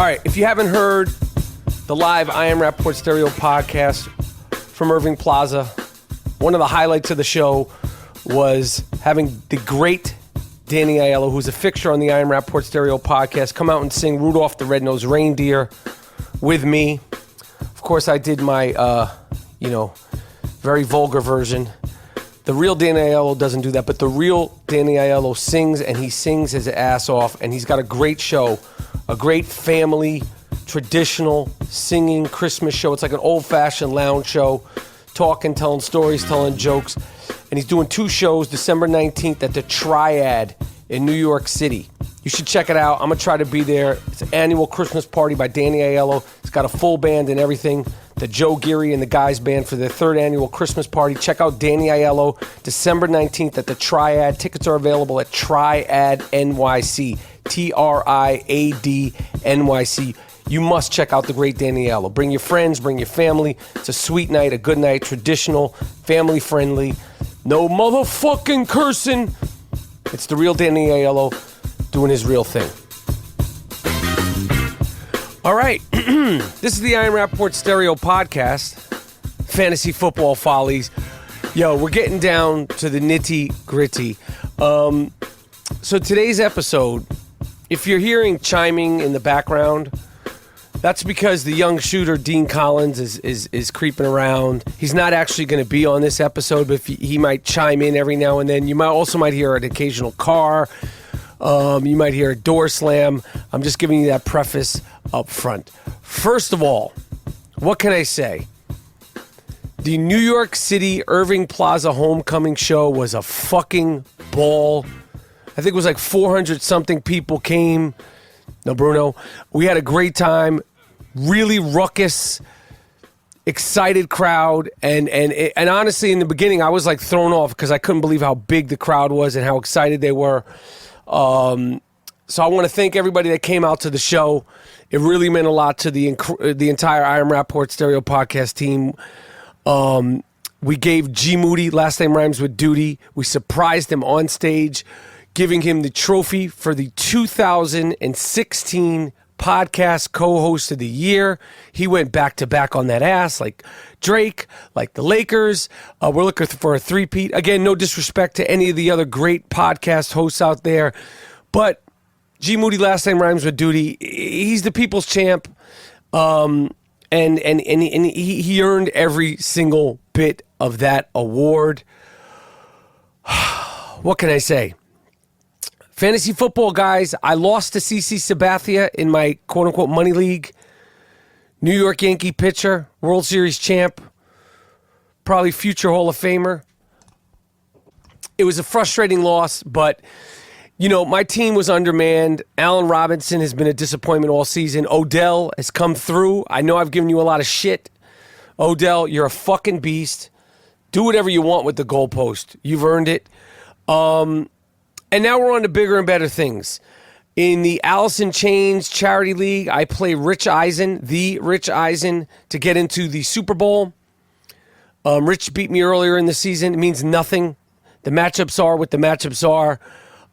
All right, if you haven't heard the live I Am Rapaport Stereo podcast from Irving Plaza, one of the highlights of the show was having the great Danny Aiello, who's a fixture on the I Am Rapaport Stereo podcast, come out and sing Rudolph the Red-Nosed Reindeer with me. Of course, I did my, very vulgar version. The real Danny Aiello doesn't do that, but the real Danny Aiello sings, and he sings his ass off, and he's got a great show, a great family, traditional singing Christmas show. It's like an old-fashioned lounge show, talking, telling stories, telling jokes, and he's doing 2 shows, December 19th at the Triad in New York City. You should check it out. I'm going to try to be there. It's an annual Christmas party by Danny Aiello. It's got a full band and everything. The Joe Geary and the guys band for their 3rd annual Christmas party. Check out Danny Aiello, December 19th at the Triad. Tickets are available at Triad NYC, Triad NYC. You must check out the great Danny Aiello. Bring your friends, bring your family. It's a sweet night, a good night, traditional, family-friendly. No motherfucking cursing. It's the real Danny Aiello doing his real thing. All right, this is the I Am Rapaport Stereo podcast, Fantasy Football Follies. Yo, we're getting down to the nitty-gritty. So today's episode, if you're hearing chiming in the background, that's because the young shooter, Dean Collins, is creeping around. He's not actually going to be on this episode, but he might chime in every now and then. You might hear an occasional car. You might hear a door slam. I'm just giving you that preface up front. First of all, what can I say? The New York City Irving Plaza homecoming show was a fucking ball. I think it was like 400-something people came. No, Bruno. We had a great time. Really ruckus, excited crowd. And honestly, in the beginning, I was like thrown off because I couldn't believe how big the crowd was and how excited they were. So I want to thank everybody that came out to the show. It really meant a lot to the entire I Am Rapaport Stereo podcast team. We gave G Moody, last name rhymes with duty. We surprised him on stage, giving him the trophy for the 2016 podcast co-host of the year. He went back-to-back on that ass like Drake, like the Lakers. We're looking for a three-peat. Again, no disrespect to any of the other great podcast hosts out there, but G Moody, last name rhymes with duty. He's the people's champ, and he earned every single bit of that award. What can I say? Fantasy football, guys, I lost to CC Sabathia in my quote-unquote money league. New York Yankee pitcher, World Series champ, probably future Hall of Famer. It was a frustrating loss, but, my team was undermanned. Allen Robinson has been a disappointment all season. Odell has come through. I know I've given you a lot of shit. Odell, you're a fucking beast. Do whatever you want with the goalpost. You've earned it. And now we're on to bigger and better things. In the Allison Chains Charity League, I play Rich Eisen, to get into the Super Bowl. Rich beat me earlier in the season. It means nothing. The matchups are what the matchups are.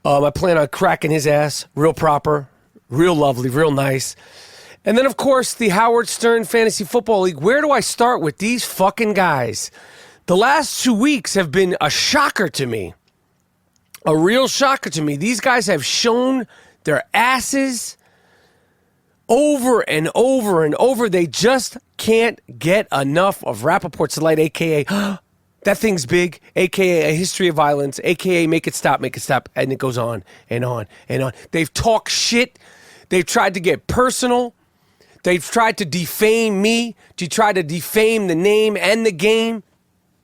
I plan on cracking his ass real proper, real lovely, real nice. And then, of course, the Howard Stern Fantasy Football League. Where do I start with these fucking guys? The last 2 weeks have been a shocker to me. A real shocker to me. These guys have shown their asses over and over and over. They just can't get enough of Rapaport's Delight, a.k.a. That thing's big, a.k.a. A History of Violence, a.k.a. Make It Stop, and it goes on and on and on. They've talked shit. They've tried to get personal. They've tried to defame me, to try to defame the name and the game,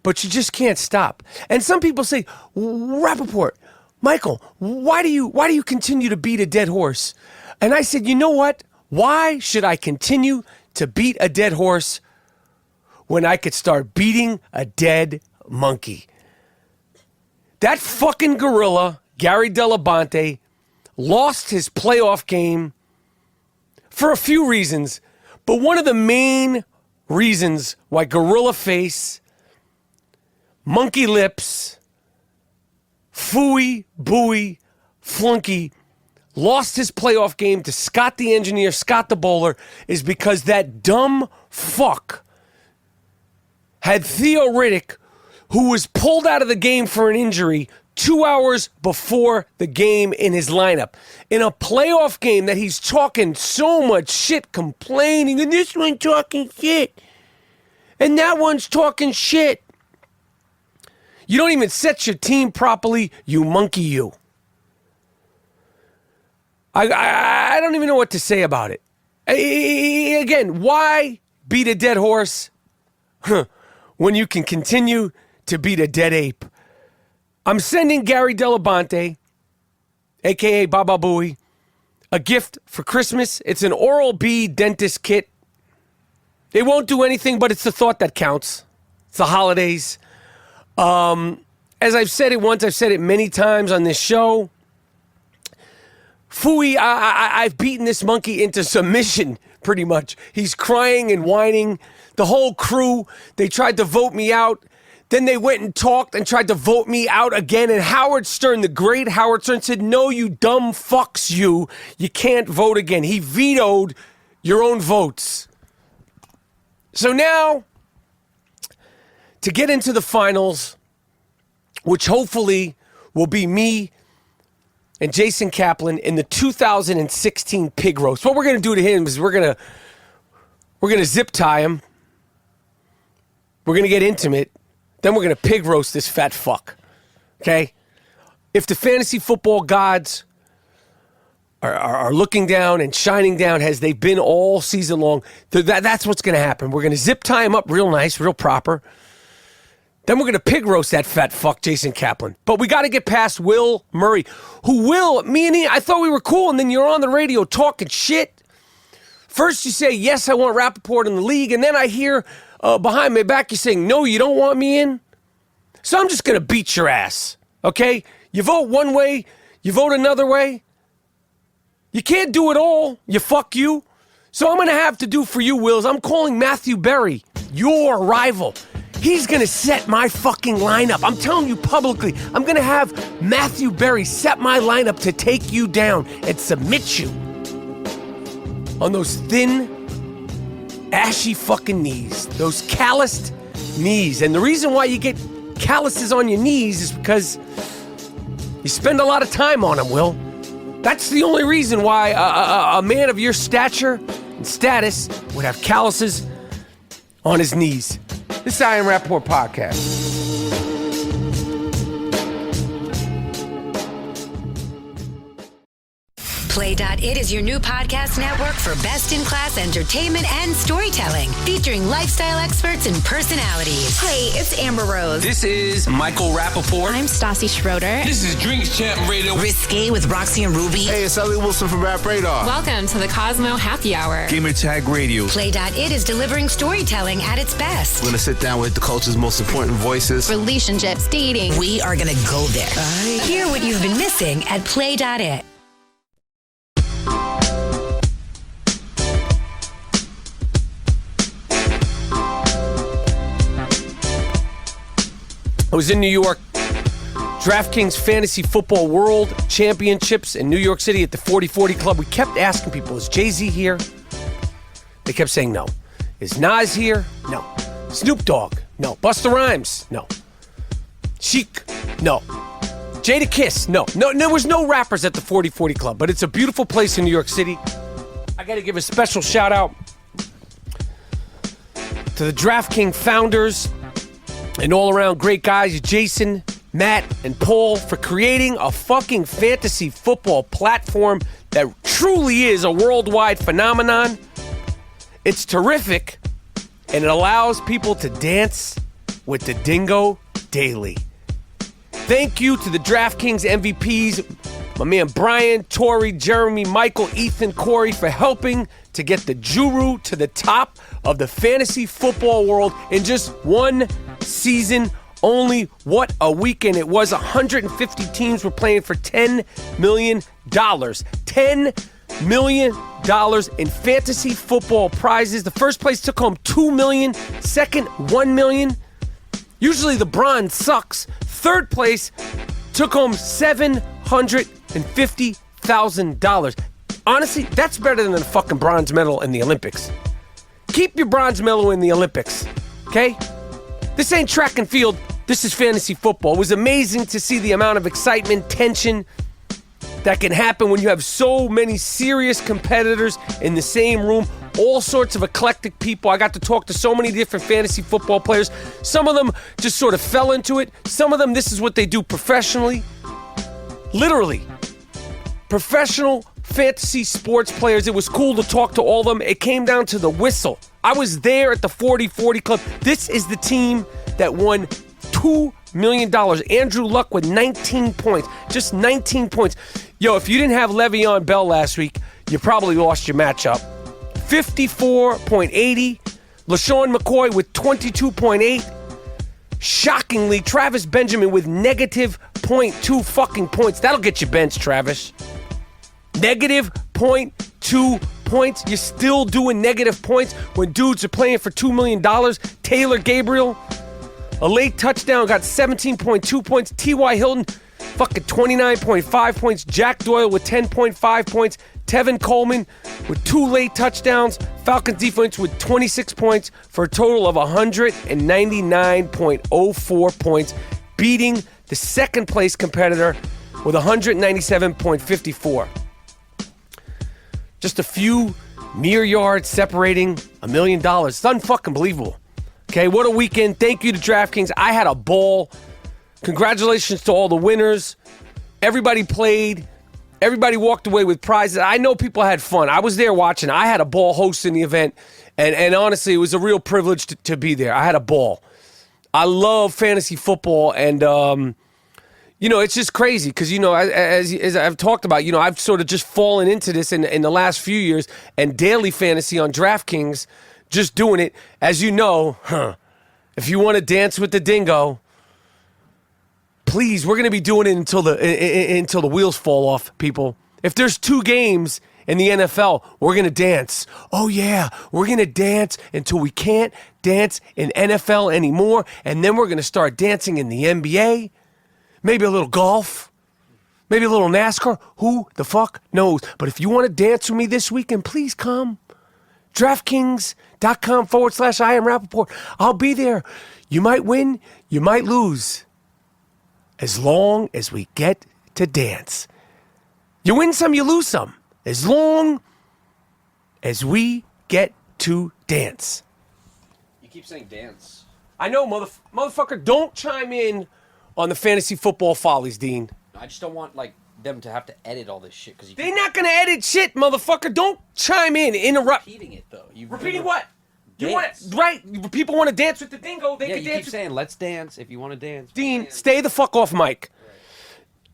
but you just can't stop. And some people say, Rapaport, Michael, why do you continue to beat a dead horse? And I said, you know what? Why should I continue to beat a dead horse when I could start beating a dead monkey? That fucking gorilla, Gary Delabonte, lost his playoff game for a few reasons, but one of the main reasons why gorilla face, monkey lips, Fooey, Booey, Flunky lost his playoff game to Scott the engineer, Scott the bowler, is because that dumb fuck had Theo Riddick, who was pulled out of the game for an injury 2 hours before the game in his lineup. In a playoff game that he's talking so much shit, complaining, and this one talking shit, and that one's talking shit. You don't even set your team properly, you monkey you. I don't even know what to say about it. Again, why beat a dead horse when you can continue to beat a dead ape? I'm sending Gary Delabonte, a.k.a. Baba Booey, a gift for Christmas. It's an Oral-B dentist kit. They won't do anything, but it's the thought that counts. It's the holidays. As I've said it once, I've said it many times on this show. Fooey, I've beaten this monkey into submission, pretty much. He's crying and whining. The whole crew, they tried to vote me out. Then they went and talked and tried to vote me out again. And Howard Stern, the great Howard Stern, said, no, you dumb fucks, you can't vote again. He vetoed your own votes. So now, to get into the finals, which hopefully will be me and Jason Kaplan in the 2016 pig roast. What we're going to do to him is we're going to zip tie him. We're going to get intimate. Then we're going to pig roast this fat fuck. Okay? If the fantasy football gods are looking down and shining down as they've been all season long, that's what's going to happen. We're going to zip tie him up real nice, real proper. Then we're going to pig roast that fat fuck, Jason Kaplan. But we got to get past Will Murray, I thought we were cool, and then you're on the radio talking shit. First you say, yes, I want Rapaport in the league, and then I hear behind my back you saying, no, you don't want me in. So I'm just going to beat your ass, okay? You vote one way, you vote another way. You can't do it all, you fuck you. So I'm going to have to do for you, Wills, I'm calling Matthew Berry, your rival. He's going to set my fucking lineup. I'm telling you publicly, I'm going to have Matthew Berry set my lineup to take you down and submit you on those thin, ashy fucking knees, those calloused knees. And the reason why you get calluses on your knees is because you spend a lot of time on them, Will. That's the only reason why a man of your stature and status would have calluses on his knees. This is I Am Rapaport Podcast. Play.it is your new podcast network for best-in-class entertainment and storytelling, featuring lifestyle experts and personalities. Hey, it's Amber Rose. This is Michael Rapaport. I'm Stassi Schroeder. This is Drinks Champ Radio. Risque with Roxy and Ruby. Hey, it's Elliot Wilson from Rap Radar. Welcome to the Cosmo Happy Hour. Gamer Tag Radio. Play.it is delivering storytelling at its best. We're going to sit down with the culture's most important voices. Relationships, dating. We are going to go there. Hear what you've been missing at Play.it. I was in New York, DraftKings Fantasy Football World Championships in New York City at the 40-40 Club. We kept asking people, is Jay-Z here? They kept saying no. Is Nas here? No. Snoop Dogg? No. Busta Rhymes? No. Chic? No. Jadakiss? No. There was no rappers at the 40-40 Club, but it's a beautiful place in New York City. I got to give a special shout out to the DraftKings founders and all around great guys, Jason, Matt, and Paul, for creating a fucking fantasy football platform that truly is a worldwide phenomenon. It's terrific, and it allows people to dance with the dingo daily. Thank you to the DraftKings MVPs, my man Brian, Tori, Jeremy, Michael, Ethan, Corey, for helping to get the JewRu to the top of the fantasy football world in just one season only. What a weekend it was. 150 teams were playing for $10 million. $10 million in fantasy football prizes. The first place took home $2 million, second $1 million. Usually the bronze sucks. Third place took home $750,000. $5,000. Honestly, that's better than a fucking bronze medal in the Olympics. Keep your bronze medal in the Olympics, okay? This ain't track and field. This is fantasy football. It was amazing to see the amount of excitement, tension that can happen when you have so many serious competitors in the same room. All sorts of eclectic people. I got to talk to so many different fantasy football players. Some of them just sort of fell into it. Some of them, this is what they do professionally. Literally. Professional fantasy sports players. It was cool to talk to all of them. It came down to the whistle. I was there at the 40-40 Club. This is the team that won $2 million. Andrew Luck with 19 points. Just 19 points. Yo, if you didn't have Le'Veon Bell last week, you probably lost your matchup. 54.80. LaShawn McCoy with 22.8. Shockingly, Travis Benjamin with negative 0.2 fucking points. That'll get you benched, Travis. Negative 0.2 points. You're still doing negative points when dudes are playing for $2 million. Taylor Gabriel, a late touchdown, got 17.2 points. T.Y. Hilton, fucking 29.5 points. Jack Doyle with 10.5 points. Tevin Coleman with 2 late touchdowns. Falcons defense with 26 points for a total of 199.04 points, beating the second place competitor with 197.54. Just a few mere yards separating $1 million. It's unfucking believable. Okay, what a weekend. Thank you to DraftKings. I had a ball. Congratulations to all the winners. Everybody played. Everybody walked away with prizes. I know people had fun. I was there watching. I had a ball hosting the event. And honestly, it was a real privilege to be there. I had a ball. I love fantasy football. And, it's just crazy because, as I've talked about, I've sort of just fallen into this in the last few years. And daily fantasy on DraftKings, just doing it. As you know, if you want to dance with the dingo, please, we're going to be doing it until the wheels fall off, people. If there's 2 games in the NFL, we're going to dance. Oh, yeah, we're going to dance until we can't dance in NFL anymore, and then we're going to start dancing in the NBA, maybe a little golf, maybe a little NASCAR. Who the fuck knows? But if you want to dance with me this weekend, please come. DraftKings.com/I am Rapaport. I'll be there. You might win, you might lose. As long as we get to dance. You win some, you lose some. As long as we get to dance. You keep saying dance. I know, motherfucker. Don't chime in on the fantasy football follies, Dean. I just don't want, them to have to edit all this shit. Cause They're not going to edit shit, motherfucker. Don't chime in. Interrupt. Repeating it, though. Repeating what? Dance. Right. People want to dance with the dingo. They can you dance. Keep saying, let's dance if you want to dance. Dean, stay the fuck off mic.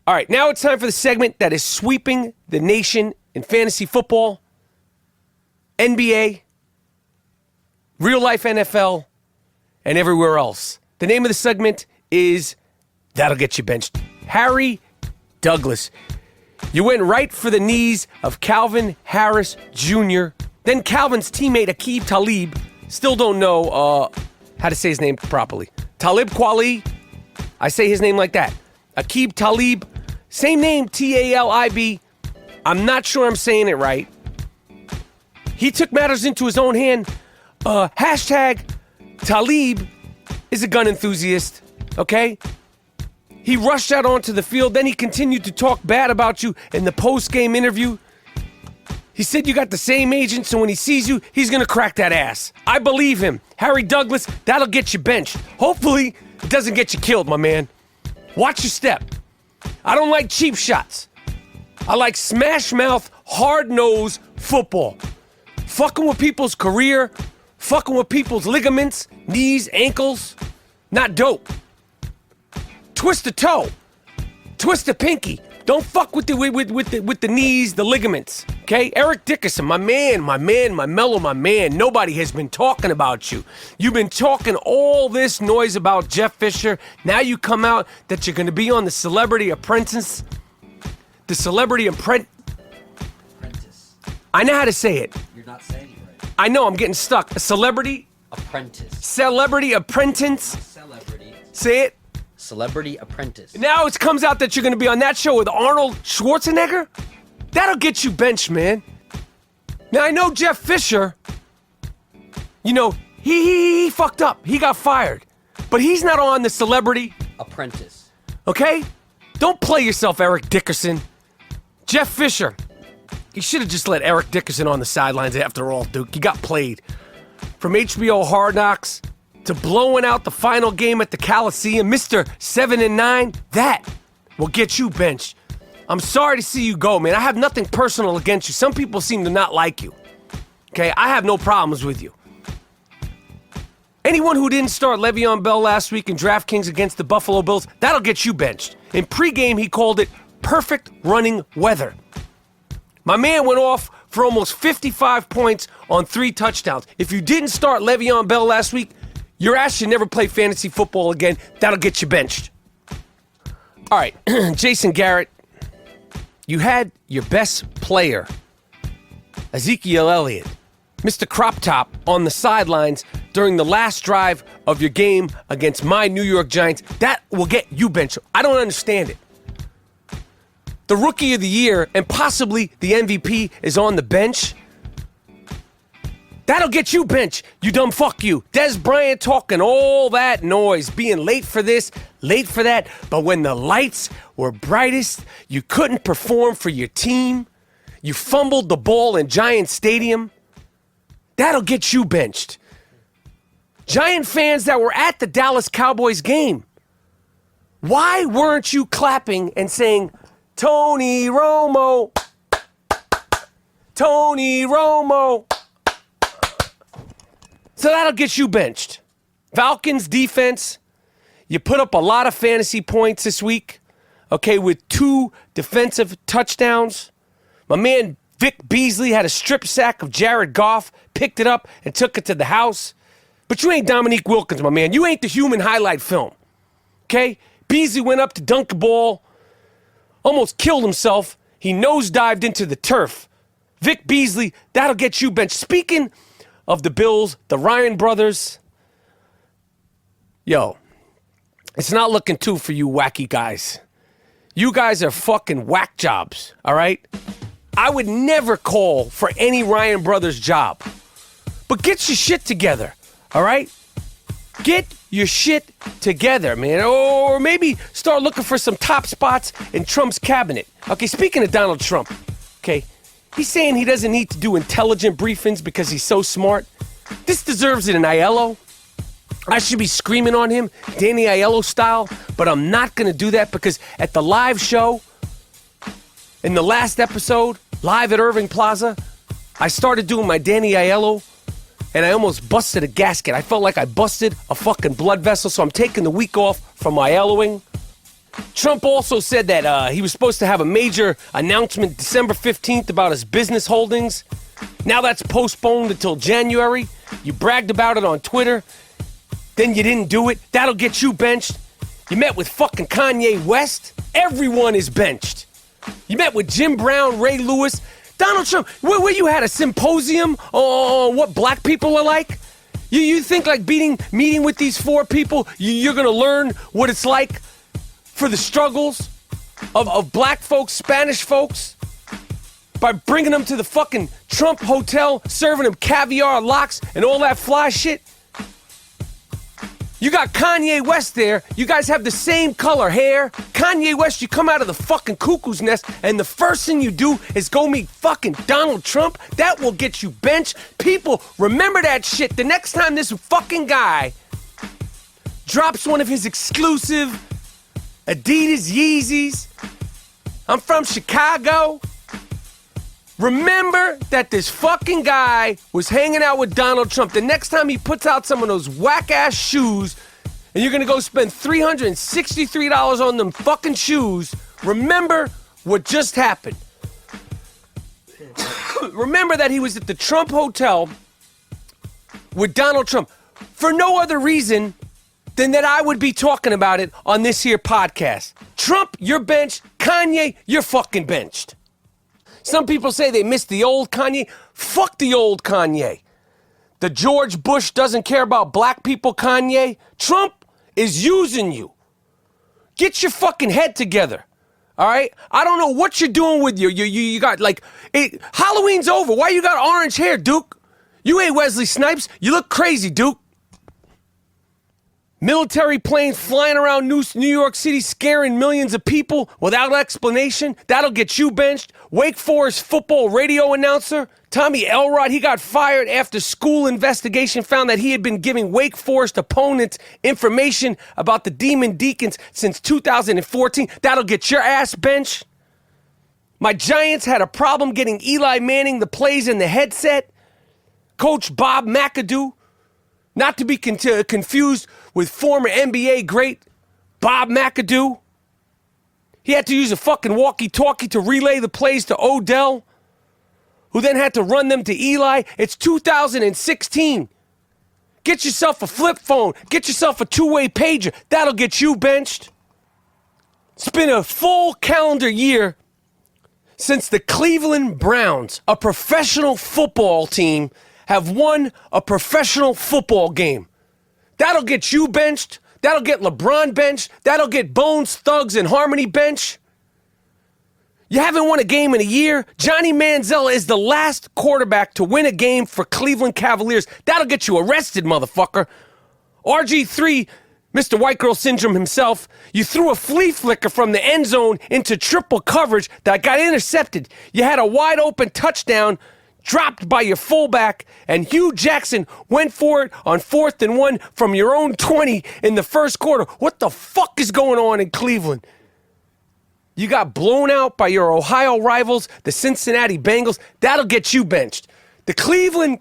All right, now it's time for the segment that is sweeping the nation in fantasy football, NBA, real life NFL, and everywhere else. The name of the segment is That'll Get You Benched. Harry Douglas. You went right for the knees of Calvin Harris Jr., then Calvin's teammate Aqib Talib. Still don't know how to say his name properly. Talib Kweli. I say his name like that. Aqib Talib. Same name, Talib. I'm not sure I'm saying it right. He took matters into his own hand. Hashtag Talib is a gun enthusiast, okay? He rushed out onto the field. Then he continued to talk bad about you in the post-game interview. He said you got the same agent, so when he sees you, he's going to crack that ass. I believe him. Harry Douglas, that'll get you benched. Hopefully, it doesn't get you killed, my man. Watch your step. I don't like cheap shots. I like smash-mouth, hard-nosed football. Fucking with people's career, fucking with people's ligaments, knees, ankles. Not dope. Twist the toe. Twist the pinky. Don't fuck with the knees, the ligaments, okay? Eric Dickerson, my man, my mellow, my man. Nobody has been talking about you. You've been talking all this noise about Jeff Fisher. Now you come out that you're going to be on the Celebrity Apprentice. The Celebrity Apprentice. I know how to say it. You're not saying it right. I know, I'm getting stuck. A Celebrity Apprentice. Celebrity Apprentice. Celebrity. Say it. Celebrity Apprentice. Now it comes out that you're going to be on that show with Arnold Schwarzenegger? That'll get you benched, man. Now, I know Jeff Fisher, he fucked up. He got fired. But he's not on the Celebrity Apprentice. Okay? Don't play yourself, Eric Dickerson. Jeff Fisher. You should have just let Eric Dickerson on the sidelines after all, Duke. You got played. From HBO Hard Knocks to blowing out the final game at the Coliseum, Mr. 7-9, that will get you benched. I'm sorry to see you go, man. I have nothing personal against you. Some people seem to not like you. Okay? I have no problems with you. Anyone who didn't start Le'Veon Bell last week in DraftKings against the Buffalo Bills, that'll get you benched. In pregame, he called it perfect running weather. My man went off for almost 55 points on 3 touchdowns. If you didn't start Le'Veon Bell last week, your ass should never play fantasy football again. That'll get you benched. All right, Jason Garrett, you had your best player, Ezekiel Elliott, Mr. Crop Top, on the sidelines during the last drive of your game against my New York Giants. That will get you benched. I don't understand it. The Rookie of the Year and possibly the MVP is on the bench. That'll get you benched, you dumb fuck you. Des Bryant talking all that noise, being late for this, late for that. But when the lights were brightest, you couldn't perform for your team. You fumbled the ball in Giant Stadium. That'll get you benched. Giant fans that were at the Dallas Cowboys game, why weren't you clapping and saying, Tony Romo, Tony Romo? So that'll get you benched. Falcons defense, you put up a lot of fantasy points this week, okay, with 2 defensive touchdowns. My man Vic Beasley had a strip sack of Jared Goff, picked it up and took it to the house. But you ain't Dominique Wilkins, my man. You ain't the human highlight film, okay? Beasley went up to dunk a ball, almost killed himself. He nosedived into the turf. Vic Beasley, that'll get you benched. Speaking of the Bills, the Ryan brothers, yo, it's not looking too for you wacky guys. You guys are fucking whack jobs, all right? I would never call for any Ryan brothers job. But get your shit together, all right? Get your shit together, man. Or maybe start looking for some top spots in Trump's cabinet. Okay, speaking of Donald Trump, okay, he's saying he doesn't need to do intelligent briefings because he's so smart. This deserves it in Aiello. I should be screaming on him, Danny Aiello style, but I'm not going to do that because at the live show, in the last episode, live at Irving Plaza, I started doing my Danny Aiello, and I almost busted a gasket. I felt like I busted a fucking blood vessel, so I'm taking the week off from Aielloing. Trump also said that he was supposed to have a major announcement December 15th about his business holdings. Now that's postponed until January. You bragged about it on Twitter. Then you didn't do it. That'll get you benched. You met with fucking Kanye West. Everyone is benched. You met with Jim Brown, Ray Lewis, Donald Trump. Where you had a symposium on what black people are like? You think like meeting with these 4 people, you're going to learn what it's like for the struggles of black folks, Spanish folks, by bringing them to the fucking Trump hotel, serving them caviar, lox, and all that fly shit? You got Kanye West there. You guys have the same color hair. Kanye West, you come out of the fucking cuckoo's nest, and the first thing you do is go meet fucking Donald Trump. That will get you benched. People, remember that shit. The next time this fucking guy drops one of his exclusive Adidas Yeezys, I'm from Chicago. Remember that this fucking guy was hanging out with Donald Trump. The next time he puts out some of those whack-ass shoes and you're going to go spend $363 on them fucking shoes, remember what just happened. Remember that he was at the Trump Hotel with Donald Trump for no other reason than that I would be talking about it on this here podcast. Trump, you're benched. Kanye, you're fucking benched. Some people say they miss the old Kanye. Fuck the old Kanye. The George Bush doesn't care about black people Kanye. Trump is using you. Get your fucking head together. All right? I don't know what you're doing with you got like Halloween's over. Why you got orange hair, Duke? You ain't Wesley Snipes. You look crazy, Duke. Military planes flying around New York City scaring millions of people without explanation. That'll get you benched. Wake Forest football radio announcer Tommy Elrod, he got fired after school investigation found that he had been giving Wake Forest opponents information about the Demon Deacons since 2014. That'll get your ass benched. My Giants had a problem getting Eli Manning the plays in the headset. Coach Bob McAdoo, not to be confused with former NBA great Bob McAdoo. He had to use a fucking walkie-talkie to relay the plays to Odell, who then had to run them to Eli. It's 2016. Get yourself a flip phone. Get yourself a two-way pager. That'll get you benched. It's been a full calendar year since the Cleveland Browns, a professional football team, have won a professional football game. That'll get you benched. That'll get LeBron benched. That'll get Bones, Thugs, and Harmony benched. You haven't won a game in a year. Johnny Manziel is the last quarterback to win a game for Cleveland Cavaliers. That'll get you arrested, motherfucker. RG3, Mr. White Girl Syndrome himself, you threw a flea flicker from the end zone into triple coverage that got intercepted. You had a wide open touchdown dropped by your fullback, and Hugh Jackson went for it on 4th and 1 from your own 20 in the first quarter. What the fuck is going on in Cleveland? You got blown out by your Ohio rivals, the Cincinnati Bengals. That'll get you benched. The Cleveland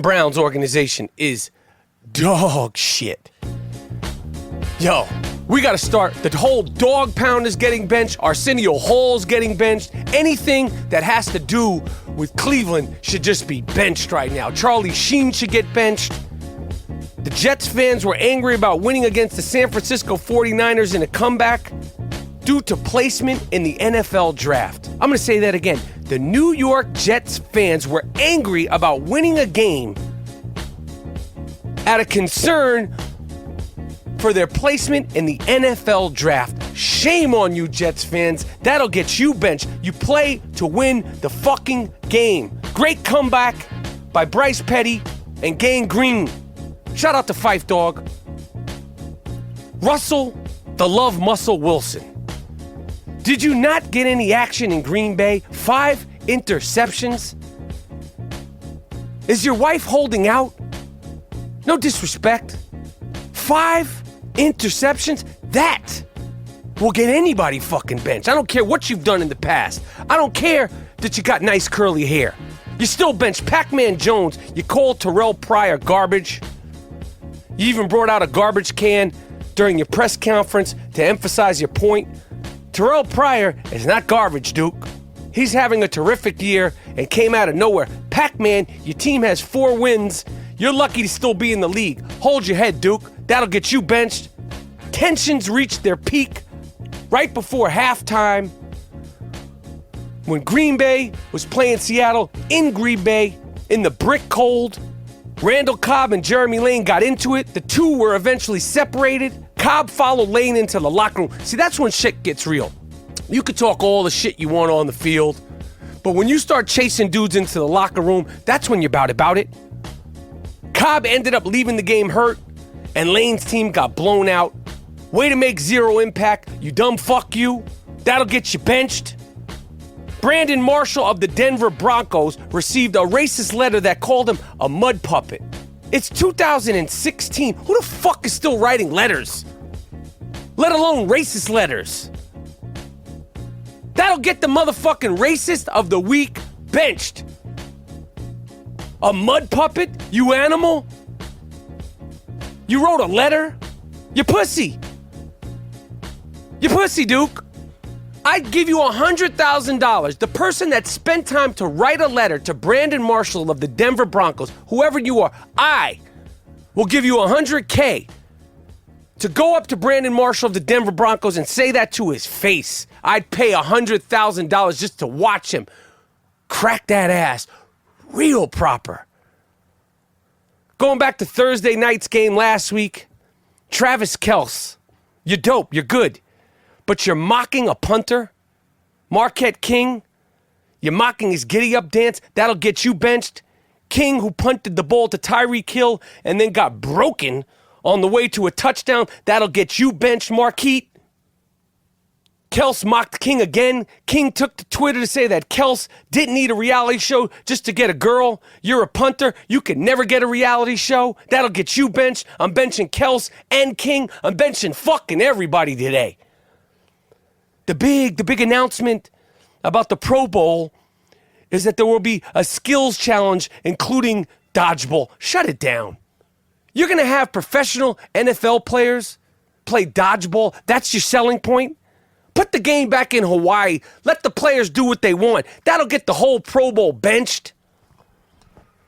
Browns organization is dog shit. Yo, we got to start. The whole dog pound is getting benched. Arsenio Hall's getting benched. Anything that has to do with Cleveland should just be benched right now. Charlie Sheen should get benched. The Jets fans were angry about winning against the San Francisco 49ers in a comeback due to placement in the NFL draft. I'm going to say that again. The New York Jets fans were angry about winning a game out of concern for their placement in the NFL draft. Shame on you, Jets fans. That'll get you benched. You play to win the fucking game. Great comeback by Bryce Petty and Gang Green. Shout out to Fife Dog. Russell, the Love Muscle Wilson. Did you not get any action in Green Bay? 5 interceptions? Is your wife holding out? No disrespect. 5 interceptions? That will get anybody fucking benched. I don't care what you've done in the past. I don't care that you got nice curly hair. You still bench Pac-Man Jones. You called Terrell Pryor garbage. You even brought out a garbage can during your press conference to emphasize your point. Terrell Pryor is not garbage, Duke. He's having a terrific year and came out of nowhere. Pac-Man, your team has 4 wins. You're lucky to still be in the league. Hold your head, Duke. That'll get you benched. Tensions reached their peak right before halftime when Green Bay was playing Seattle in Green Bay in the brick cold. Randall Cobb and Jeremy Lane got into it. The two were eventually separated. Cobb followed Lane into the locker room. See, that's when shit gets real. You could talk all the shit you want on the field, but when you start chasing dudes into the locker room, that's when you're about it. Cobb ended up leaving the game hurt, and Lane's team got blown out. Way to make zero impact, you dumb fuck you. That'll get you benched. Brandon Marshall of the Denver Broncos received a racist letter that called him a mud puppet. It's 2016. Who the fuck is still writing letters? Let alone racist letters. That'll get the motherfucking racist of the week benched. A mud puppet? You animal? You wrote a letter? You pussy. You pussy, Duke. I'd give you $100,000. The person that spent time to write a letter to Brandon Marshall of the Denver Broncos, whoever you are, I will give you $100K to go up to Brandon Marshall of the Denver Broncos and say that to his face. I'd pay $100,000 just to watch him crack that ass real proper. Going back to Thursday night's game last week, Travis Kelce, you're dope, you're good. but you're mocking a punter, Marquette King. You're mocking his giddy-up dance. That'll get you benched. King, who punted the ball to Tyreek Hill and then got broken on the way to a touchdown. That'll get you benched, Marquette. Kels mocked King again. King took to Twitter to say that Kels didn't need a reality show just to get a girl. You're a punter. You can never get a reality show. That'll get you benched. I'm benching Kels and King. I'm benching fucking everybody today. The big announcement about the Pro Bowl is that there will be a skills challenge, including dodgeball. Shut it down. You're going to have professional NFL players play dodgeball. That's your selling point? Put the game back in Hawaii. Let the players do what they want. That'll get the whole Pro Bowl benched.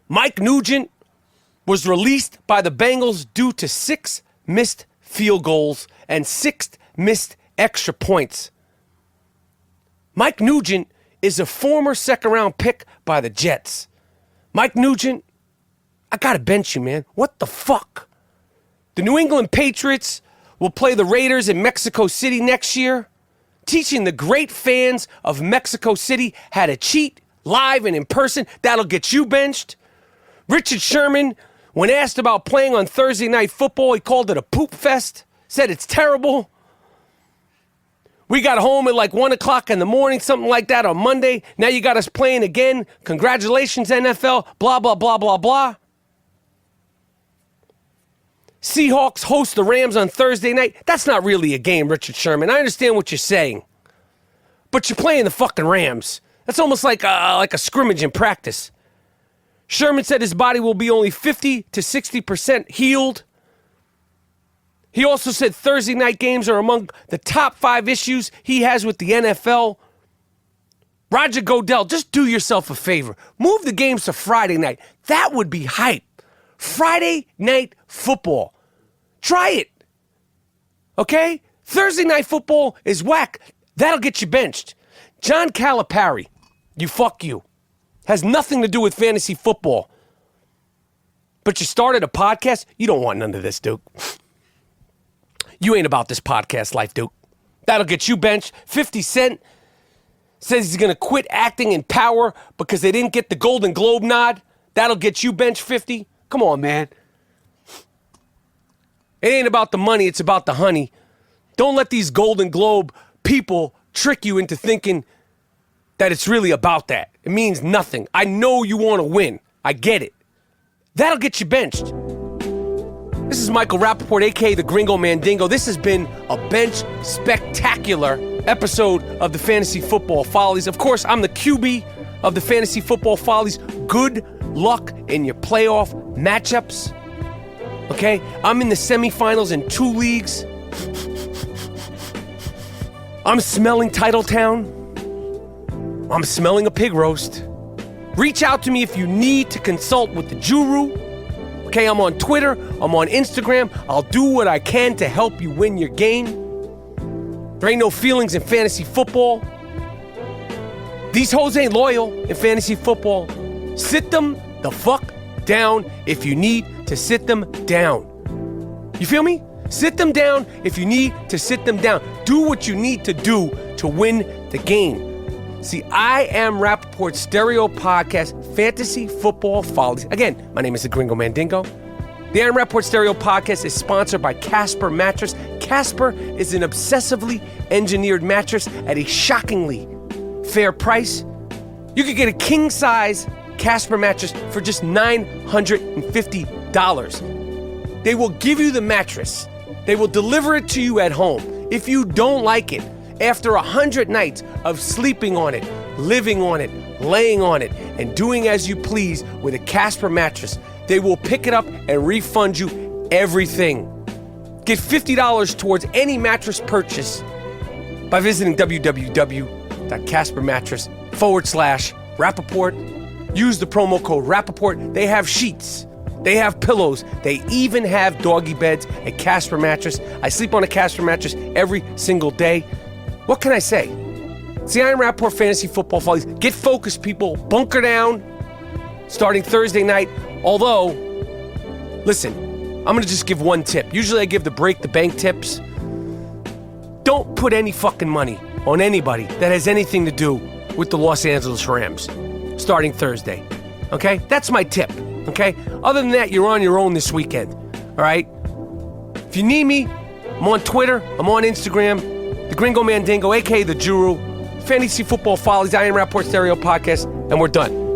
Mike Nugent was released by the Bengals due to 6 missed field goals and 6 missed extra points. Mike Nugent is a former second-round pick by the Jets. Mike Nugent, I gotta bench you, man. What the fuck? The New England Patriots will play the Raiders in Mexico City next year, teaching the great fans of Mexico City how to cheat live and in person. That'll get you benched. Richard Sherman, when asked about playing on Thursday Night Football, he called it a poop fest, said it's terrible. We got home at like 1 o'clock in the morning, something like that on Monday. Now you got us playing again. Congratulations, NFL. Blah, blah, blah, blah, blah. Seahawks host the Rams on Thursday night. That's not really a game, Richard Sherman. I understand what you're saying. But you're playing the fucking Rams. That's almost like a scrimmage in practice. Sherman said his body will be only 50 to 60% healed. He also said Thursday night games are among the top 5 issues he has with the NFL. Roger Goodell, just do yourself a favor. Move the games to Friday night. That would be hype. Friday night football. Try it. Okay? Thursday night football is whack. That'll get you benched. John Calipari, you. Has nothing to do with fantasy football. But you started a podcast? You don't want none of this, Duke. You ain't about this podcast life, Duke. That'll get you benched. 50 Cent says he's going to quit acting in Power because they didn't get the Golden Globe nod. That'll get you benched, 50. Come on, man. It ain't about the money, it's about the honey. Don't let these Golden Globe people trick you into thinking that it's really about that. It means nothing. I know you want to win. I get it. That'll get you benched. This is Michael Rapaport, a.k.a. the Gringo Mandingo. This has been a bench spectacular episode of the Fantasy Football Follies. Of course, I'm the QB of the Fantasy Football Follies. Good luck in your playoff matchups. Okay? I'm in the semifinals in 2 leagues. I'm smelling Titletown. I'm smelling a pig roast. Reach out to me if you need to consult with the JewRu. Okay, I'm on Twitter, I'm on Instagram. I'll do what I can to help you win your game. There ain't no feelings in fantasy football. These hoes ain't loyal in fantasy football. Sit them the fuck down if you need to sit them down. You feel me? Sit them down if you need to sit them down. Do what you need to do to win the game. See, I am Rapaport's stereo podcast, Fantasy Football Follies. Again, my name is the Gringo Mandingo. The I Am Rapaport stereo podcast is sponsored by Casper Mattress. Casper is an obsessively engineered mattress at a shockingly fair price. You could get a king-size Casper mattress for just $950. They will give you the mattress. They will deliver it to you at home. If you don't like it, after 100 nights of sleeping on it, living on it, laying on it, and doing as you please with a Casper mattress, they will pick it up and refund you everything. Get $50 towards any mattress purchase by visiting www.caspermattress.com/Rapaport. Use the promo code Rapaport. They have sheets. They have pillows. They even have doggy beds, a Casper mattress. I sleep on a Casper mattress every single day. What can I say? It's the I Am Rapaport Fantasy Football Follies. Get focused, people. Bunker down. Starting Thursday night. Although, listen, I'm going to just give one tip. Usually I give the break the bank tips. don't put any fucking money on anybody that has anything to do with the Los Angeles Rams starting Thursday. Okay? That's my tip. Okay? Other than that, you're on your own this weekend. All right? If you need me, I'm on Twitter. I'm on Instagram. The Gringo Mandingo, a.k.a. the JewRu. Fantasy Football Follies, I Am Rapaport Stereo Podcast, and we're done.